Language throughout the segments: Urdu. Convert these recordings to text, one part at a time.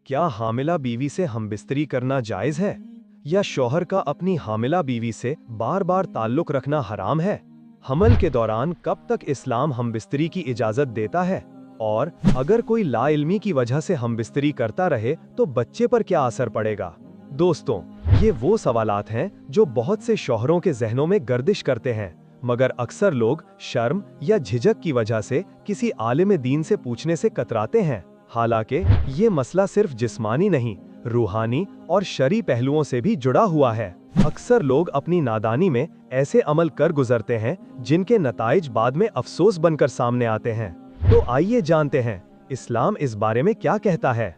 کیا حاملہ بیوی سے ہمبستری کرنا جائز ہے یا شوہر کا اپنی حاملہ بیوی سے بار بار تعلق رکھنا حرام ہے؟ حمل کے دوران کب تک اسلام ہمبستری کی اجازت دیتا ہے؟ اور اگر کوئی لا علمی کی وجہ سے ہمبستری کرتا رہے تو بچے پر کیا اثر پڑے گا؟ دوستوں، یہ وہ سوالات ہیں جو بہت سے شوہروں کے ذہنوں میں گردش کرتے ہیں، مگر اکثر لوگ شرم یا جھجک کی وجہ سے کسی عالم دین سے پوچھنے سے کتراتے ہیں۔ حالانکہ یہ مسئلہ صرف جسمانی نہیں، روحانی اور شرعی پہلوؤں سے بھی جڑا ہوا ہے۔ اکثر لوگ اپنی نادانی میں ایسے عمل کر گزرتے ہیں جن کے نتائج بعد میں افسوس بن کر سامنے آتے ہیں۔ تو آئیے جانتے ہیں اسلام اس بارے میں کیا کہتا ہے۔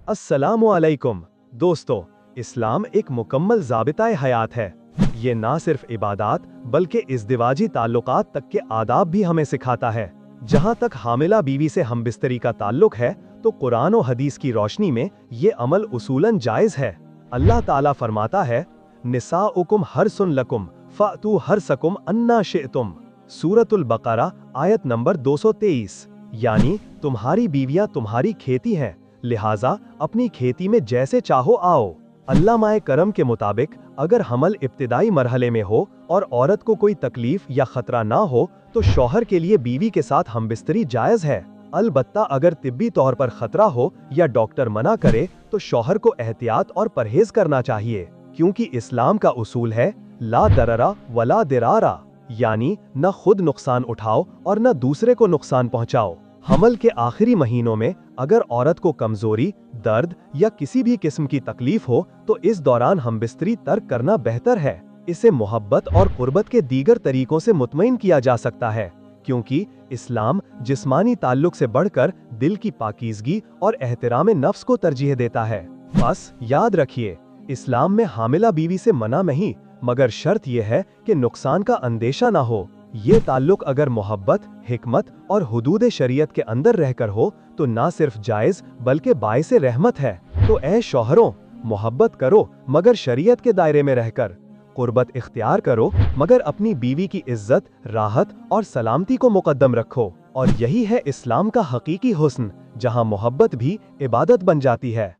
السلام علیکم دوستو، اسلام ایک مکمل ضابطۂ حیات ہے۔ یہ نہ صرف عبادات بلکہ ازدواجی تعلقات تک کے آداب بھی ہمیں سکھاتا ہے۔ جہاں تک حاملہ بیوی سے ہمبستری کا تعلق ہے تو قرآن و حدیث کی روشنی میں یہ عمل اصولاً جائز ہے۔ اللہ تعالیٰ فرماتا ہے، نساؤکم حرث لکم فأتوا حرثکم انا شئتم، سورۃ البقرہ آیت نمبر 223، یعنی تمہاری بیویاں تمہاری کھیتی ہیں، لہٰذا اپنی کھیتی میں جیسے چاہو آؤ۔ علامہ کرم کے مطابق اگر حمل ابتدائی مرحلے میں ہو اور عورت کو کوئی تکلیف یا خطرہ نہ ہو تو شوہر کے لیے بیوی کے ساتھ ہمبستری جائز ہے۔ البتہ اگر طبی طور پر خطرہ ہو یا ڈاکٹر منع کرے تو شوہر کو احتیاط اور پرہیز کرنا چاہیے، کیونکہ اسلام کا اصول ہے لا ضرر ولا ضرار، یعنی نہ خود نقصان اٹھاؤ اور نہ دوسرے کو نقصان پہنچاؤ۔ حمل کے آخری مہینوں میں اگر عورت کو کمزوری، درد یا کسی بھی قسم کی تکلیف ہو تو اس دوران ہمبستری ترک کرنا بہتر ہے۔ اسے محبت اور قربت کے دیگر طریقوں سے مطمئن کیا جا سکتا ہے، کیونکہ اسلام جسمانی تعلق سے بڑھ کر دل کی پاکیزگی اور احترام نفس کو ترجیح دیتا ہے۔ بس یاد رکھیے، اسلام میں حاملہ بیوی سے منع نہیں، مگر شرط یہ ہے کہ نقصان کا اندیشہ نہ ہو۔ یہ تعلق اگر محبت، حکمت اور حدود شریعت کے اندر رہ کر ہو تو نہ صرف جائز بلکہ باعث رحمت ہے۔ تو اے شوہروں، محبت کرو مگر شریعت کے دائرے میں رہ کر، قربت اختیار کرو مگر اپنی بیوی کی عزت، راحت اور سلامتی کو مقدم رکھو، اور یہی ہے اسلام کا حقیقی حسن، جہاں محبت بھی عبادت بن جاتی ہے۔